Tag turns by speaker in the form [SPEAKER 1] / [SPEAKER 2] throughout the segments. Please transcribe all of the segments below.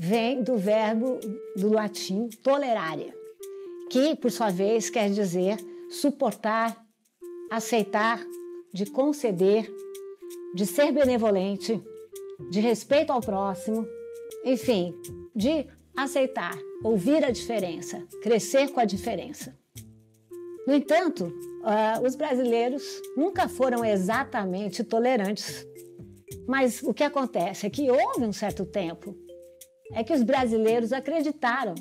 [SPEAKER 1] vem do verbo do latim tolerare, que, por sua vez, quer dizer suportar, aceitar, de conceder, de ser benevolente, de respeito ao próximo, enfim, de aceitar, ouvir a diferença, crescer com a diferença. No entanto, os brasileiros nunca foram exatamente tolerantes. Mas o que acontece é que houve um certo tempo é que os brasileiros acreditaram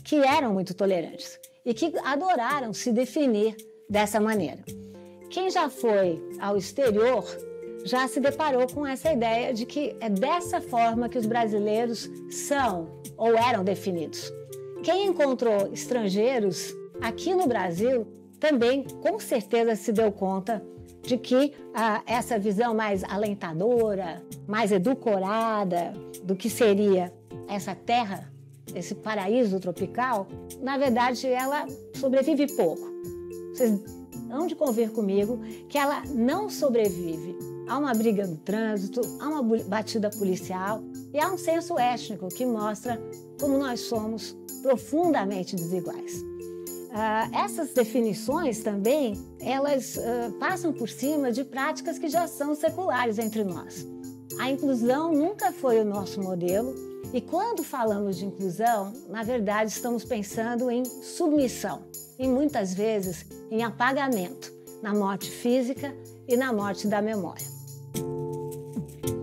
[SPEAKER 1] que eram muito tolerantes e que adoraram se definir dessa maneira. Quem já foi ao exterior já se deparou com essa ideia de que é dessa forma que os brasileiros são ou eram definidos. Quem encontrou estrangeiros aqui no Brasil também, com certeza, se deu conta de que essa visão mais alentadora, mais edulcorada do que seria essa terra, esse paraíso tropical, na verdade, ela sobrevive pouco. Vocês hão de convir comigo que ela não sobrevive a uma briga no trânsito, a uma batida policial e a um senso étnico que mostra como nós somos profundamente desiguais. Essas definições também, elas passam por cima de práticas que já são seculares entre nós. A inclusão nunca foi o nosso modelo e quando falamos de inclusão, na verdade estamos pensando em submissão e muitas vezes em apagamento, na morte física e na morte da memória.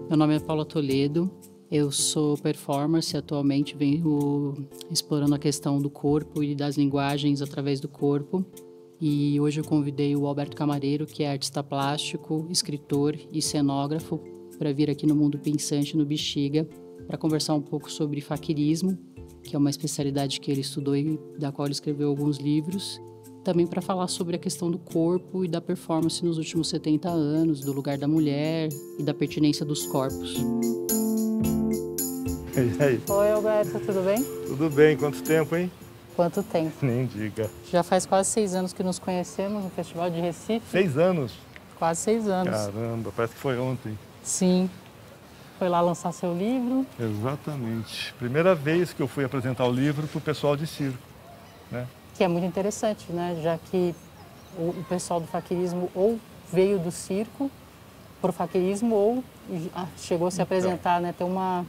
[SPEAKER 2] Meu nome é Paula Toledo, eu sou performer e atualmente venho explorando a questão do corpo e das linguagens através do corpo. E hoje eu convidei o Alberto Camareiro, que é artista plástico, escritor e cenógrafo, para vir aqui no Mundo Pensante, no Bexiga, para conversar um pouco sobre faquirismo, que é uma especialidade que ele estudou e da qual ele escreveu alguns livros. Também para falar sobre a questão do corpo e da performance nos últimos 70 anos, do lugar da mulher e da pertinência dos corpos.
[SPEAKER 3] E aí?
[SPEAKER 2] Oi, Alberto, tudo bem?
[SPEAKER 3] Tudo bem, quanto tempo, hein?
[SPEAKER 2] Quanto tempo?
[SPEAKER 3] Nem diga.
[SPEAKER 2] Já faz quase 6 anos que nos conhecemos no Festival de Recife.
[SPEAKER 3] 6 anos?
[SPEAKER 2] Quase 6 anos.
[SPEAKER 3] Caramba, parece que foi ontem.
[SPEAKER 2] Sim. Foi lá lançar seu livro.
[SPEAKER 3] Exatamente. Primeira vez que eu fui apresentar o livro para o pessoal de circo, né?
[SPEAKER 2] Que é muito interessante, né? Já que o pessoal do faquirismo ou veio do circo para o faquirismo ou chegou a se apresentar, né? Tem um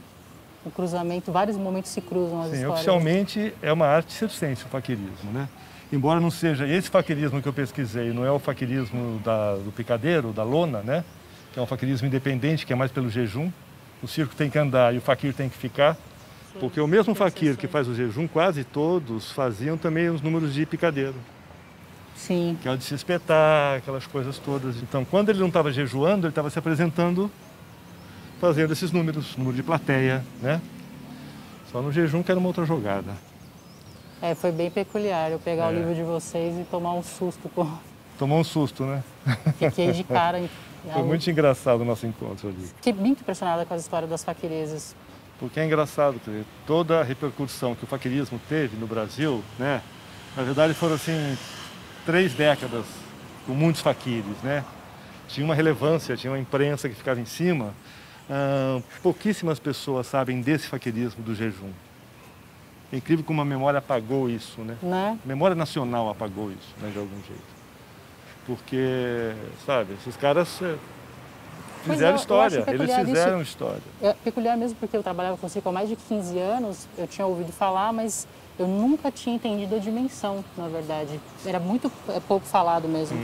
[SPEAKER 2] cruzamento, vários momentos se cruzam as histórias.
[SPEAKER 3] Oficialmente é uma arte circense o faquirismo, né? Embora não seja esse faquirismo que eu pesquisei, não é o faquirismo do picadeiro, da lona, né? Que é um faquirismo independente, que é mais pelo jejum. O circo tem que andar e o faquir tem que ficar. Sim. Porque o mesmo faquir que faz o jejum, quase todos faziam também os números de picadeiro.
[SPEAKER 2] Sim.
[SPEAKER 3] Que é o de se espetar, aquelas coisas todas. Então, quando ele não estava jejuando, ele estava se apresentando fazendo esses números, número de plateia, né? Só no jejum que era uma outra jogada.
[SPEAKER 2] Foi bem peculiar eu pegar o livro de vocês e tomar um susto.
[SPEAKER 3] Tomou um susto, né?
[SPEAKER 2] Fiquei de cara.
[SPEAKER 3] Foi muito engraçado o nosso encontro ali.
[SPEAKER 2] Fiquei muito impressionada com a história das faquirezas.
[SPEAKER 3] Porque é engraçado, quer dizer, toda a repercussão que o faquirismo teve no Brasil, né? Na verdade foram assim 3 décadas com muitos faquires, né? Tinha uma relevância, tinha uma imprensa que ficava em cima. Pouquíssimas pessoas sabem desse faquirismo do jejum. É incrível como a memória apagou isso, né? A memória nacional apagou isso, né, de algum jeito. Porque, sabe, esses caras fizeram história, eles fizeram história.
[SPEAKER 2] É peculiar mesmo porque eu trabalhava com circo há mais de 15 anos, eu tinha ouvido falar, mas eu nunca tinha entendido a dimensão, na verdade. Era muito pouco falado mesmo.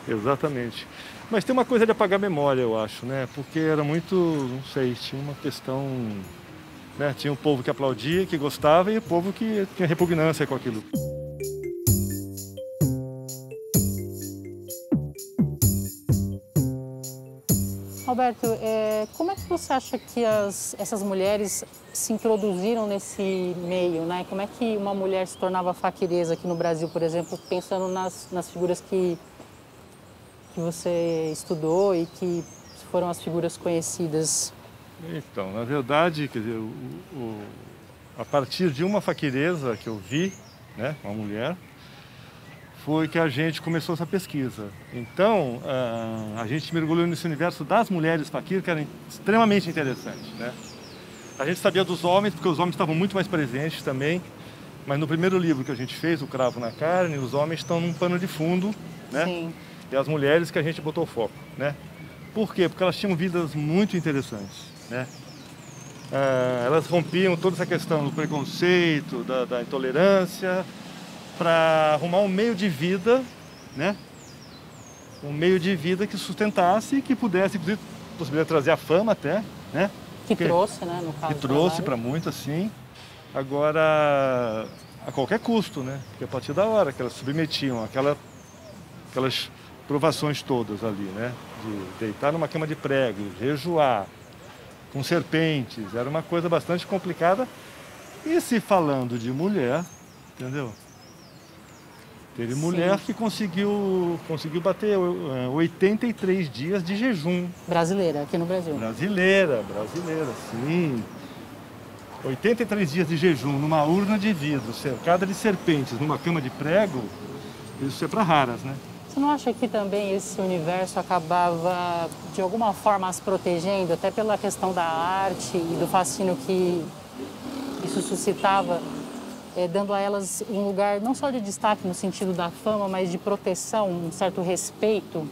[SPEAKER 3] Exatamente. Mas tem uma coisa de apagar a memória, eu acho, né? Porque era muito, não sei, tinha uma questão, né? Tinha um povo que aplaudia, que gostava e o povo que tinha repugnância com aquilo.
[SPEAKER 2] Roberto, como é que você acha que essas mulheres se introduziram nesse meio, né? Como é que uma mulher se tornava faquiresa aqui no Brasil, por exemplo, pensando nas figuras que você estudou e que foram as figuras conhecidas?
[SPEAKER 3] Então, na verdade, quer dizer, a partir de uma faquiresa que eu vi, né, uma mulher, foi que a gente começou essa pesquisa. Então, a gente mergulhou nesse universo das mulheres faquir, que era extremamente interessante, né? A gente sabia dos homens, porque os homens estavam muito mais presentes também. Mas no primeiro livro que a gente fez, O Cravo na Carne, os homens estão num pano de fundo, né?
[SPEAKER 2] Sim.
[SPEAKER 3] E as mulheres que a gente botou foco, né? Por quê? Porque elas tinham vidas muito interessantes, né? Elas rompiam toda essa questão do preconceito, da intolerância, para arrumar um meio de vida, né? Um meio de vida que sustentasse e que pudesse, inclusive, possibilidade de trazer a fama até, né?
[SPEAKER 2] Que trouxe, né, no caso.
[SPEAKER 3] Que trouxe para muitos, assim. Agora, a qualquer custo, né? Porque a partir da hora que elas submetiam aquelas provações todas ali, né? De deitar numa cama de prego, jejuar, com serpentes, era uma coisa bastante complicada. E se falando de mulher, entendeu? Teve mulher que conseguiu bater 83 dias de jejum.
[SPEAKER 2] Brasileira, aqui no Brasil.
[SPEAKER 3] Brasileira, sim. 83 dias de jejum numa urna de vidro, cercada de serpentes, numa cama de prego, isso é para raras, né?
[SPEAKER 2] Você não acha que também esse universo acabava, de alguma forma, as protegendo, até pela questão da arte e do fascínio que isso suscitava, dando a elas um lugar não só de destaque no sentido da fama, mas de proteção, um certo respeito?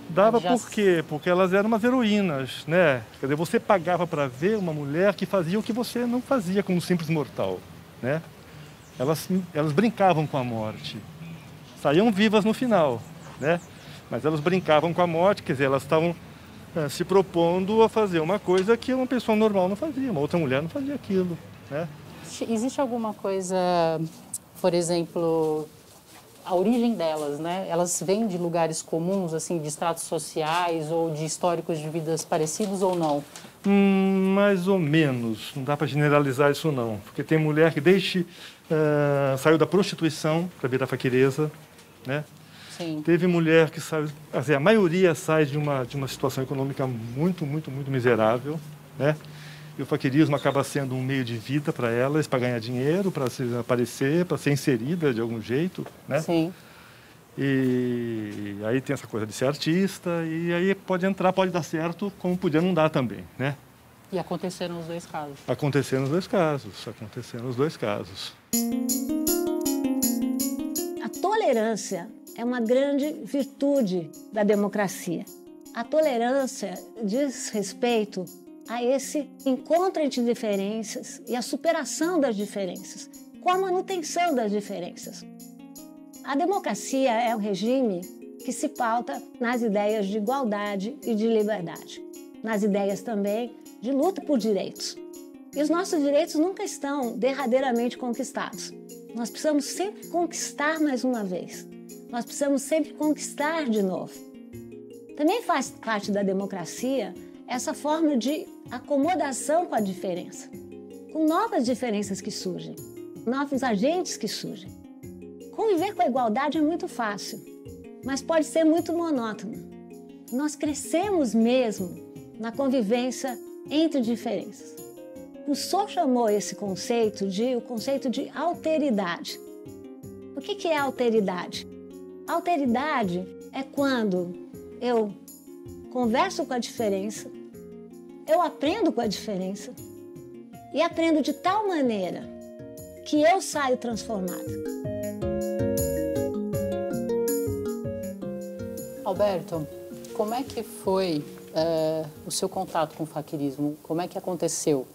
[SPEAKER 3] Dava por quê? Porque elas eram umas heroínas, né? Quer dizer, você pagava para ver uma mulher que fazia o que você não fazia como simples mortal, né? Elas brincavam com a morte. Saíam vivas no final, né? Mas elas brincavam com a morte, quer dizer, elas estavam se propondo a fazer uma coisa que uma pessoa normal não fazia, uma outra mulher não fazia aquilo, né?
[SPEAKER 2] Existe alguma coisa, por exemplo, a origem delas, né? Elas vêm de lugares comuns, assim, de estratos sociais ou de históricos de vidas parecidos ou não?
[SPEAKER 3] Mais ou menos. Não dá para generalizar isso, não. Porque tem mulher que saiu da prostituição para virar faquireza, né?
[SPEAKER 2] Sim.
[SPEAKER 3] Teve mulher que saiu... Assim, a maioria sai de uma situação econômica muito, muito, muito miserável, né? E o faquirismo acaba sendo um meio de vida para elas, para ganhar dinheiro, para aparecer, para ser inserida de algum jeito, né?
[SPEAKER 2] Sim.
[SPEAKER 3] E aí tem essa coisa de ser artista, e aí pode entrar, pode dar certo, como podia não dar também, né?
[SPEAKER 2] E aconteceram os dois casos.
[SPEAKER 3] Aconteceram os dois casos.
[SPEAKER 1] A tolerância é uma grande virtude da democracia. A tolerância diz respeito a esse encontro entre diferenças e a superação das diferenças, com a manutenção das diferenças. A democracia é um regime que se pauta nas ideias de igualdade e de liberdade, nas ideias também de luta por direitos. E os nossos direitos nunca estão derradeiramente conquistados. Nós precisamos sempre conquistar mais uma vez. Nós precisamos sempre conquistar de novo. Também faz parte da democracia essa forma de acomodação com a diferença, com novas diferenças que surgem, novos agentes que surgem. Conviver com a igualdade é muito fácil, mas pode ser muito monótono. Nós crescemos mesmo na convivência entre diferenças. Rousseau chamou esse conceito o conceito de alteridade. O que é alteridade? Alteridade é quando eu converso com a diferença, eu aprendo com a diferença e aprendo de tal maneira que eu saio transformada.
[SPEAKER 2] Alberto, como é que foi o seu contato com o faquirismo? Como é que aconteceu?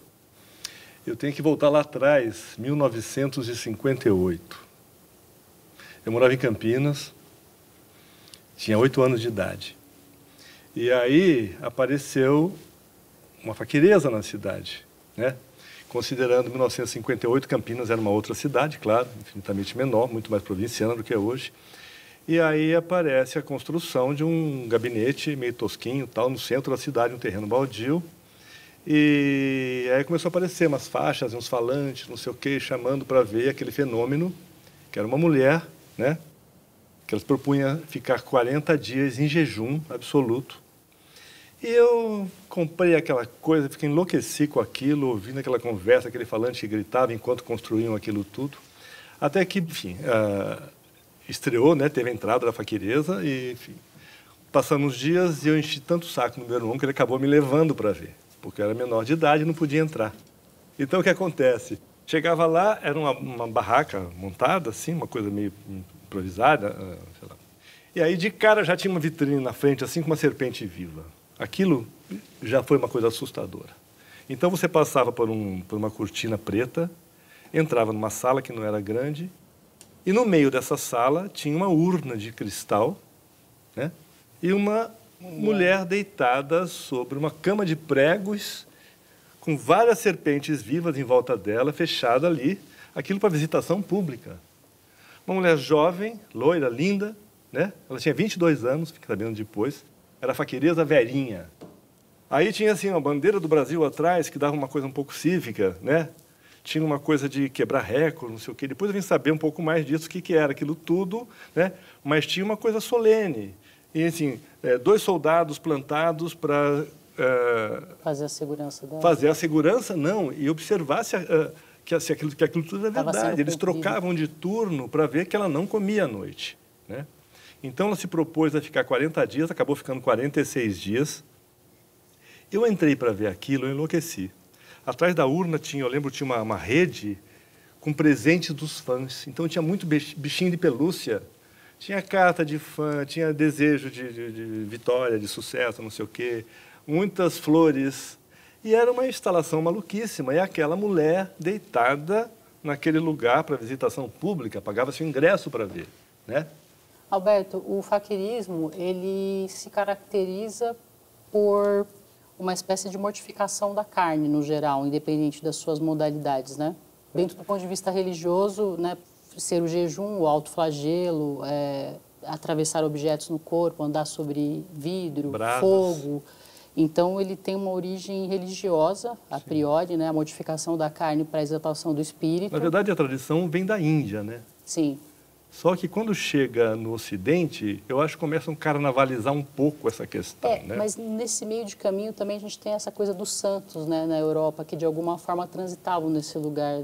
[SPEAKER 3] Eu tenho que voltar lá atrás, 1958. Eu morava em Campinas, tinha 8 anos de idade. E aí apareceu uma faquireza na cidade, né? Considerando 1958, Campinas era uma outra cidade, claro, infinitamente menor, muito mais provinciana do que é hoje. E aí aparece a construção de um gabinete meio tosquinho, tal, no centro da cidade, um terreno baldio. E aí começou a aparecer umas faixas, uns falantes, não sei o quê, chamando para ver aquele fenômeno, que era uma mulher, né? Que elas propunha ficar 40 dias em jejum absoluto. E eu comprei aquela coisa, fiquei enlouqueci com aquilo, ouvindo aquela conversa, aquele falante que gritava enquanto construíam aquilo tudo. Até que, enfim, estreou, né? Teve a entrada da faquireza e, enfim, passamos dias e eu enchi tanto o saco no meu irmão que ele acabou me levando para ver, porque eu era menor de idade e não podia entrar, Então, o que acontece? Chegava lá, era uma barraca montada, assim, uma coisa meio improvisada, sei lá. E aí, de cara, já tinha uma vitrine na frente, assim, com uma serpente viva. Aquilo já foi uma coisa assustadora. Então, você passava por uma cortina preta, entrava numa sala que não era grande, e no meio dessa sala tinha uma urna de cristal, né? E uma mulher deitada sobre uma cama de pregos, com várias serpentes vivas em volta dela, fechada ali, aquilo para visitação pública. Uma mulher jovem, loira, linda, né? Ela tinha 22 anos, fiquei sabendo depois, era a faquiresa Verinha. Aí tinha assim, uma bandeira do Brasil atrás, que dava uma coisa um pouco cívica, né? Tinha uma coisa de quebrar recorde, não sei o quê. Depois eu vim saber um pouco mais disso, o que era aquilo tudo, né? Mas tinha uma coisa solene. E, assim, 2 soldados plantados para...
[SPEAKER 2] fazer a segurança dela.
[SPEAKER 3] Fazer a segurança, não. E observar que aquilo tudo é verdade. Eles trocavam de turno para ver que ela não comia à noite, né? Então, ela se propôs a ficar 40 dias, acabou ficando 46 dias. Eu entrei para ver aquilo, eu enlouqueci. Atrás da urna tinha uma rede com presentes dos fãs. Então, tinha muito bichinho de pelúcia. Tinha carta de fã, tinha desejo de vitória, de sucesso, não sei o quê. Muitas flores. E era uma instalação maluquíssima. E aquela mulher deitada naquele lugar para visitação pública, pagava-se o ingresso para ver, né?
[SPEAKER 2] Alberto, o faquirismo, ele se caracteriza por uma espécie de mortificação da carne, no geral, independente das suas modalidades, né? Dentro do ponto de vista religioso, né, ser o jejum, o autoflagelo, atravessar objetos no corpo, andar sobre vidro,
[SPEAKER 3] brasas,
[SPEAKER 2] fogo. Então, ele tem uma origem religiosa, a priori, né, a mortificação da carne para a exaltação do espírito.
[SPEAKER 3] Na verdade, a tradição vem da Índia, né?
[SPEAKER 2] Sim.
[SPEAKER 3] Só que quando chega no Ocidente, eu acho que começam a carnavalizar um pouco essa questão, né?
[SPEAKER 2] Mas nesse meio de caminho também a gente tem essa coisa dos santos, né, na Europa, que de alguma forma transitavam nesse lugar.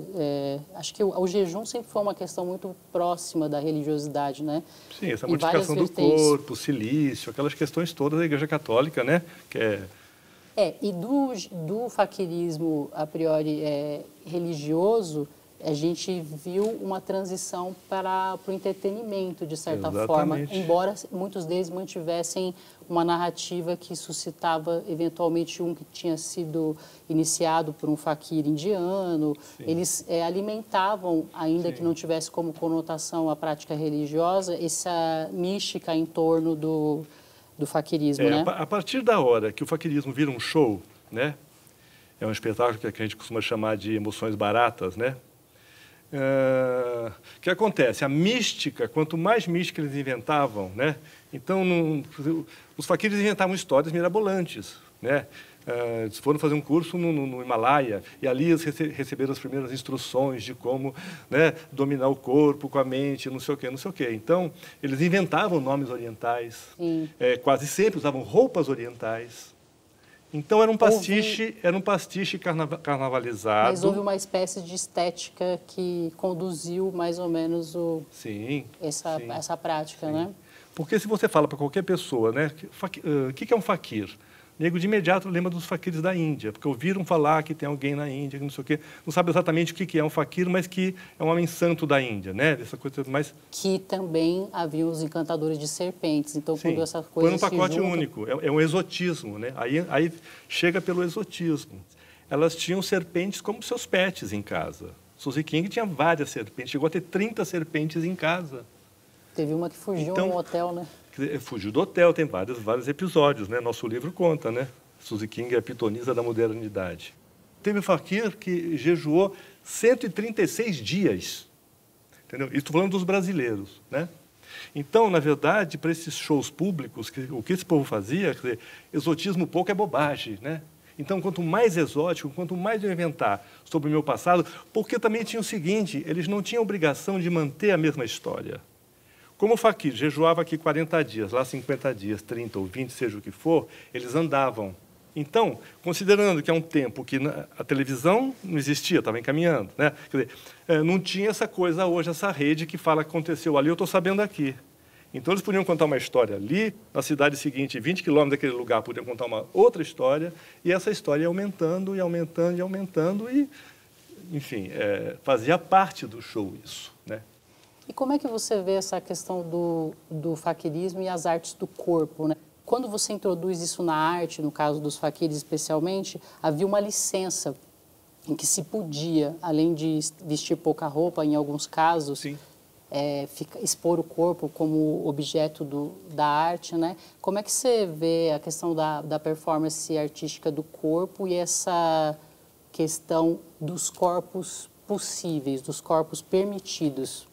[SPEAKER 2] Acho que o jejum sempre foi uma questão muito próxima da religiosidade, né?
[SPEAKER 3] Sim, essa modificação do corpo, silício, aquelas questões todas da Igreja Católica, né?
[SPEAKER 2] E do faquirismo, a priori, religioso, a gente viu uma transição para o entretenimento, de certa forma, embora muitos deles mantivessem uma narrativa que suscitava, eventualmente, um que tinha sido iniciado por um faquir indiano. Sim. Eles alimentavam, ainda que não tivesse como conotação a prática religiosa, essa mística em torno do faquirismo, né?
[SPEAKER 3] A partir da hora que o faquirismo vira um show, né? É um espetáculo que a gente costuma chamar de emoções baratas, né? O que acontece? A mística, quanto mais mística eles inventavam, né? Então, os faquires inventavam histórias mirabolantes, né? Eles foram fazer um curso no Himalaia e ali eles receberam as primeiras instruções de como, né, dominar o corpo com a mente, não sei o quê, não sei o quê. Então, eles inventavam nomes orientais, quase sempre usavam roupas orientais. Então, era um pastiche carnavalizado.
[SPEAKER 2] Mas houve uma espécie de estética que conduziu mais ou menos essa prática, né?
[SPEAKER 3] Porque se você fala para qualquer pessoa, né, o que é um faquir? O nego de imediato lembra dos faquires da Índia, porque ouviram falar que tem alguém na Índia, que não sei o quê, não sabe exatamente o que é um faquir, mas que é um homem santo da Índia, né? Dessa coisa mais...
[SPEAKER 2] Que também haviam os encantadores de serpentes, então quando essa coisa
[SPEAKER 3] foi um pacote único, é um exotismo, né? Aí chega pelo exotismo. Elas tinham serpentes como seus pets em casa. Suzy King tinha várias serpentes, chegou a ter 30 serpentes em casa.
[SPEAKER 2] Teve uma que fugiu no hotel, né?
[SPEAKER 3] Fugiu do hotel, tem vários episódios, né? Nosso livro conta, né? Suzy King é a pitonisa da modernidade. Teve um faquir que jejuou 136 dias, entendeu? Estou falando dos brasileiros, né? Então, na verdade, para esses shows públicos, o que esse povo fazia, quer dizer, exotismo pouco é bobagem, né? Então, quanto mais exótico, quanto mais eu inventar sobre o meu passado, porque também tinha o seguinte, eles não tinham obrigação de manter a mesma história. Como o faquir jejuava aqui 40 dias, lá 50 dias, 30 ou 20, seja o que for, eles andavam. Então, considerando que é um tempo que a televisão não existia, estava encaminhando, né? Quer dizer, não tinha essa coisa hoje, essa rede que fala que aconteceu ali, eu estou sabendo aqui. Então, eles podiam contar uma história ali, na cidade seguinte, 20 quilômetros daquele lugar, podiam contar uma outra história, e essa história ia aumentando, e aumentando, e aumentando, e
[SPEAKER 4] enfim, fazia parte do show isso, né?
[SPEAKER 2] E como é que você vê essa questão do faquirismo e as artes do corpo, né? Quando você introduz isso na arte, no caso dos faquires especialmente, havia uma licença em que se podia, além de vestir pouca roupa, em alguns casos, expor o corpo como objeto da arte, né? Como é que você vê a questão da performance artística do corpo e essa questão dos corpos possíveis, dos corpos permitidos?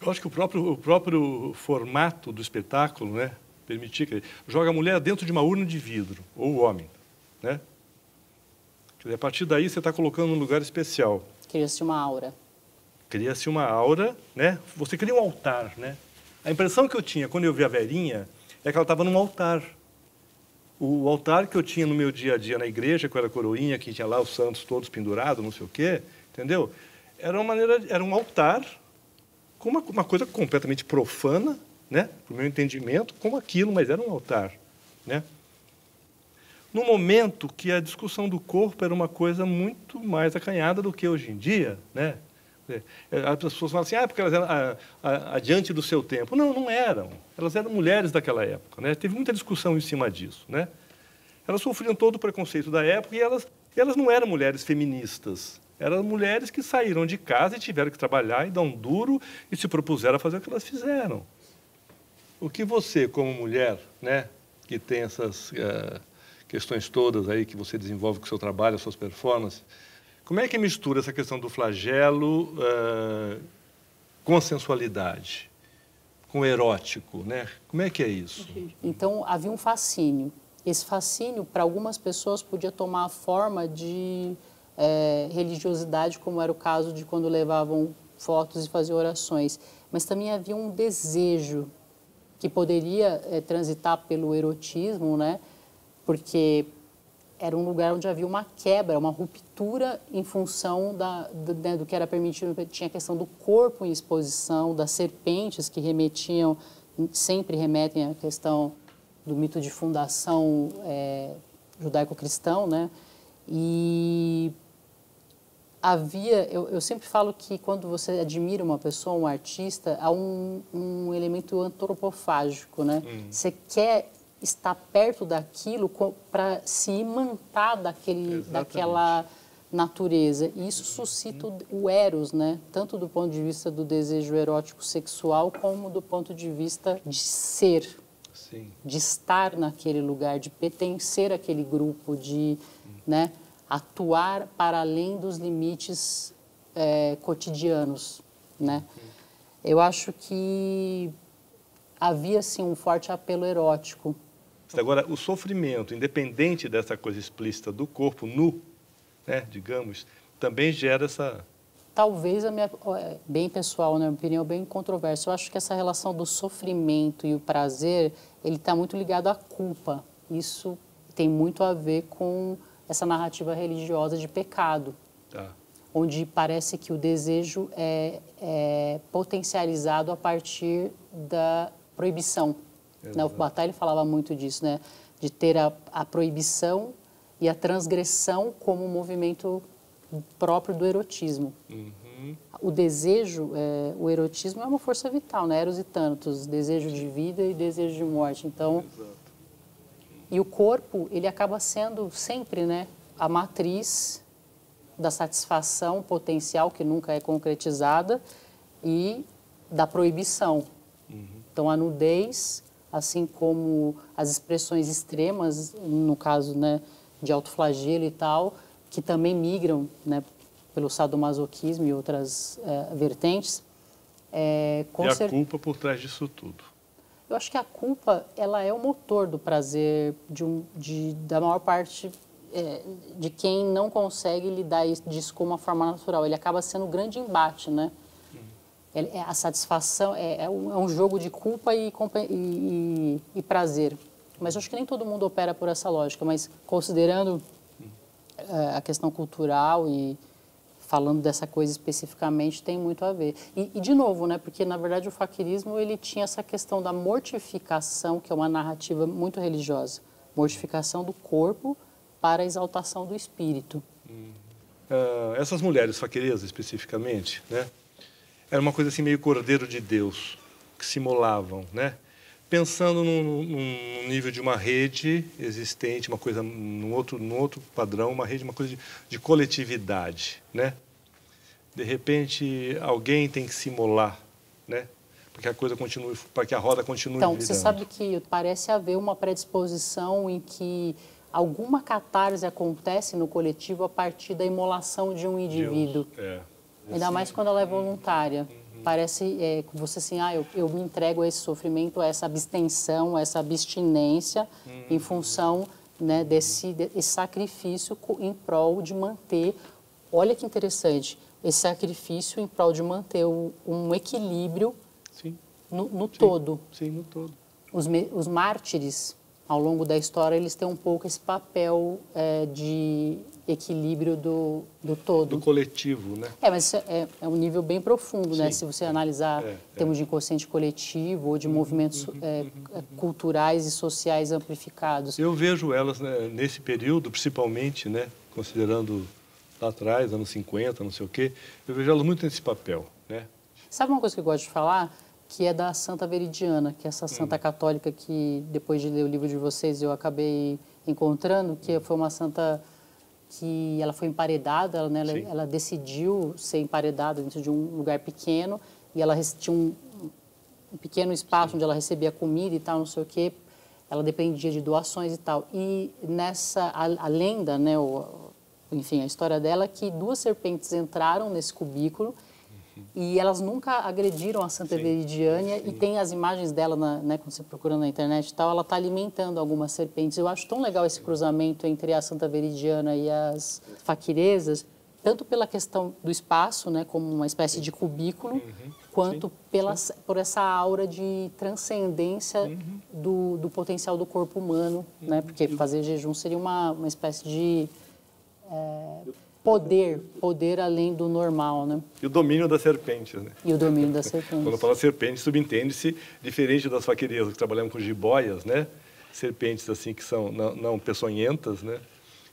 [SPEAKER 4] Eu acho que o próprio formato do espetáculo, né, permitir que joga a mulher dentro de uma urna de vidro, ou o homem, né? Quer dizer, a partir daí você está colocando num lugar especial.
[SPEAKER 2] Cria-se uma aura.
[SPEAKER 4] Cria-se uma aura, né? Você cria um altar, né? A impressão que eu tinha quando eu vi a velhinha é que ela estava num altar. O altar que eu tinha no meu dia a dia na igreja, que eu era coroinha, que tinha lá os santos todos pendurados, não sei o quê, entendeu? Era um altar com uma coisa completamente profana, né? Para o meu entendimento, como aquilo, mas era um altar, né? No momento que a discussão do corpo era uma coisa muito mais acanhada do que hoje em dia, né? As pessoas falam assim, porque elas eram adiante do seu tempo. Não, não eram. Elas eram mulheres daquela época, né? Teve muita discussão em cima disso, né? Elas sofriam todo o preconceito da época e elas não eram mulheres feministas. Eram mulheres que saíram de casa e tiveram que trabalhar e dar um duro e se propuseram a fazer o que elas fizeram. O que você, como mulher, né, que tem essas questões todas aí que você desenvolve com o seu trabalho, as suas performances, como é que mistura essa questão do flagelo com a sensualidade, com o erótico, né? Como é que é isso?
[SPEAKER 2] Então, havia um fascínio. Esse fascínio, para algumas pessoas, podia tomar a forma de religiosidade, como era o caso de quando levavam fotos e faziam orações. Mas também havia um desejo que poderia transitar pelo erotismo, né? Porque era um lugar onde havia uma quebra, uma ruptura em função do que era permitido. Tinha a questão do corpo em exposição, das serpentes que sempre remetem à questão do mito de fundação judaico-cristão, né? E eu sempre falo que quando você admira uma pessoa, um artista, há um elemento antropofágico, né? Você quer estar perto daquilo para se imantar daquela natureza. E isso suscita o eros, né? Tanto do ponto de vista do desejo erótico sexual, como do ponto de vista de ser. Sim. De estar naquele lugar, de pertencer àquele grupo, de né, atuar para além dos limites cotidianos, né? Eu acho que havia, assim, um forte apelo erótico.
[SPEAKER 4] Agora, o sofrimento, independente dessa coisa explícita do corpo nu, né, digamos, também gera essa...
[SPEAKER 2] Talvez a minha, bem pessoal, né, minha opinião bem controversa. Eu acho que essa relação do sofrimento e o prazer, ele está muito ligado à culpa. Isso tem muito a ver com essa narrativa religiosa de pecado, onde parece que o desejo é potencializado a partir da proibição. Né? O Bataille falava muito disso, né? De ter a proibição e a transgressão como um movimento próprio do erotismo. O desejo, o erotismo é uma força vital, né? Eros e Thanatos, desejo de vida e desejo de morte. Então, e o corpo, ele acaba sendo sempre, né, a matriz da satisfação potencial, que nunca é concretizada, e da proibição. Então, a nudez, assim como as expressões extremas, no caso, né, de autoflagelo e tal, que também migram, né, pelo sadomasoquismo e outras vertentes.
[SPEAKER 4] E a culpa por trás disso tudo?
[SPEAKER 2] Eu acho que a culpa, ela é o motor do prazer da maior parte de quem não consegue lidar disso com uma forma natural. Ele acaba sendo um grande embate, né? A satisfação é um jogo de culpa e prazer. Mas eu acho que nem todo mundo opera por essa lógica, mas considerando a questão cultural e falando dessa coisa especificamente, tem muito a ver. E de novo, né, porque na verdade o faquirismo ele tinha essa questão da mortificação, que é uma narrativa muito religiosa. Mortificação do corpo para a exaltação do espírito.
[SPEAKER 4] essas mulheres faqueiras especificamente, né? Era uma coisa assim meio Cordeiro de Deus, que se imolavam, né? Pensando num nível de uma rede existente, uma coisa num outro padrão, uma rede, uma coisa de coletividade, né? De repente, alguém tem que se imolar, né? Para que a coisa continue, para que a roda continue
[SPEAKER 2] Então,
[SPEAKER 4] virando.
[SPEAKER 2] você sabe que parece haver uma predisposição em que alguma catarse acontece no coletivo a partir da imolação de um indivíduo. Ainda mais quando ela é voluntária. Parece você assim, eu me entrego a esse sofrimento, a essa abstenção, a essa abstinência em função, né, desse sacrifício em prol de manter, olha que interessante, esse sacrifício em prol de manter um equilíbrio no todo.
[SPEAKER 4] Sim, no todo.
[SPEAKER 2] Os mártires, ao longo da história, eles têm um pouco esse papel de equilíbrio do todo.
[SPEAKER 4] Do coletivo, né?
[SPEAKER 2] Mas é um nível bem profundo, né? Se você analisar em termos de inconsciente coletivo ou de movimentos culturais e sociais amplificados.
[SPEAKER 4] Eu vejo elas, né, nesse período, principalmente, né, considerando lá atrás, anos 50, não sei o quê, eu vejo elas muito nesse papel, né?
[SPEAKER 2] Sabe uma coisa que eu gosto de falar? Que é da Santa Veridiana, que é essa santa católica que, depois de ler o livro de vocês, eu acabei encontrando, que foi uma santa que ela foi emparedada, né? Ela decidiu ser emparedada dentro de um lugar pequeno e ela tinha um pequeno espaço onde ela recebia comida e tal, não sei o quê. Ela dependia de doações e tal. E a lenda, né? Enfim, a história dela é que 2 serpentes entraram nesse cubículo e elas nunca agrediram a Santa Veridiana e tem as imagens dela, né, quando você procura na internet e tal, ela está alimentando algumas serpentes. Eu acho tão legal esse cruzamento entre a Santa Veridiana e as faquirezas, tanto pela questão do espaço, né, como uma espécie de cubículo, quanto por essa aura de transcendência do potencial do corpo humano, né, porque fazer jejum seria uma espécie de poder além do normal, né?
[SPEAKER 4] E o domínio das serpentes, né?
[SPEAKER 2] E o domínio das serpentes.
[SPEAKER 4] Quando fala serpente, subentende-se, diferente das faqueiras que trabalham com jiboias, né? Serpentes assim que são não peçonhentas, né?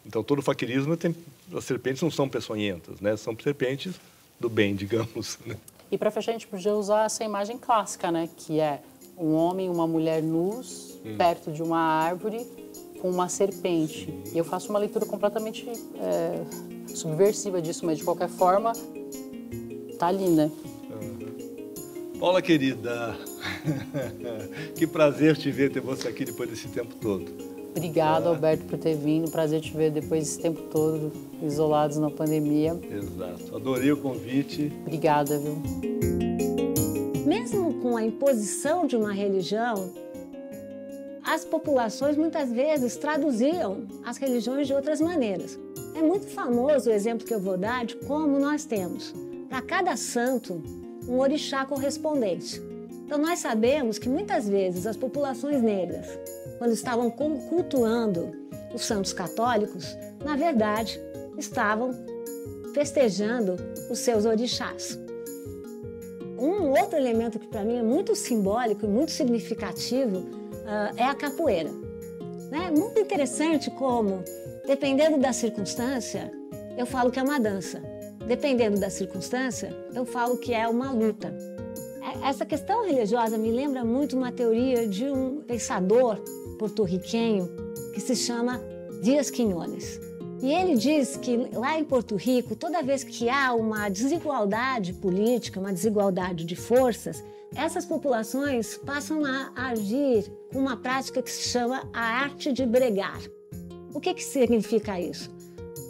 [SPEAKER 4] Então, todo o faqueirismo tem... As serpentes não são peçonhentas, né? São serpentes do bem, digamos, né?
[SPEAKER 2] E para fechar, a gente podia usar essa imagem clássica, né? Que é um homem e uma mulher nus, perto de uma árvore, com uma serpente. E eu faço uma leitura completamente subversiva disso, mas de qualquer forma, tá ali, né?
[SPEAKER 4] Paula, querida, que prazer te ver, ter você aqui depois desse tempo todo.
[SPEAKER 2] Obrigada, Alberto, por ter vindo. Prazer te ver depois desse tempo todo, isolados na pandemia.
[SPEAKER 4] Exato. Adorei o convite.
[SPEAKER 2] Obrigada, viu?
[SPEAKER 1] Mesmo com a imposição de uma religião, as populações muitas vezes traduziam as religiões de outras maneiras. É muito famoso o exemplo que eu vou dar de como nós temos, para cada santo, um orixá correspondente. Então nós sabemos que muitas vezes as populações negras, quando estavam cultuando os santos católicos, na verdade estavam festejando os seus orixás. Um outro elemento que para mim é muito simbólico e muito significativo é a capoeira. É muito interessante como, dependendo da circunstância, eu falo que é uma dança. Dependendo da circunstância, eu falo que é uma luta. Essa questão religiosa me lembra muito uma teoria de um pensador porto-riquenho que se chama Dias Quiñones. E ele diz que lá em Porto Rico, toda vez que há uma desigualdade política, uma desigualdade de forças, essas populações passam a agir com uma prática que se chama a arte de bregar. O que significa isso?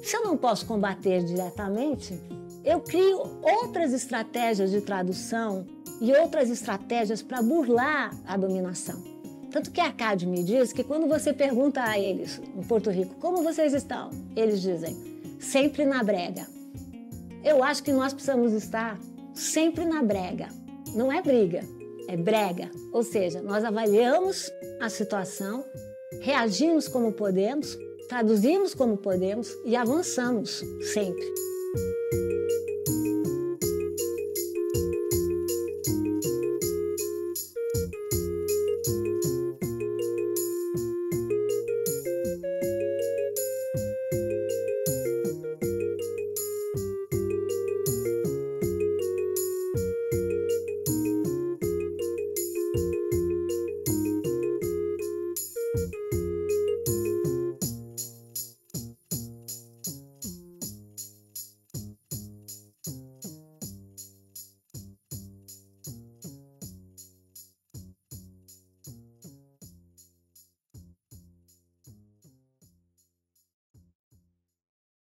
[SPEAKER 1] Se eu não posso combater diretamente, eu crio outras estratégias de tradução e outras estratégias para burlar a dominação. Tanto que a CAD me diz que quando você pergunta a eles, em Porto Rico, como vocês estão? Eles dizem, sempre na brega. Eu acho que nós precisamos estar sempre na brega. Não é briga, é brega. Ou seja, nós avaliamos a situação, reagimos como podemos, traduzimos como podemos e avançamos sempre.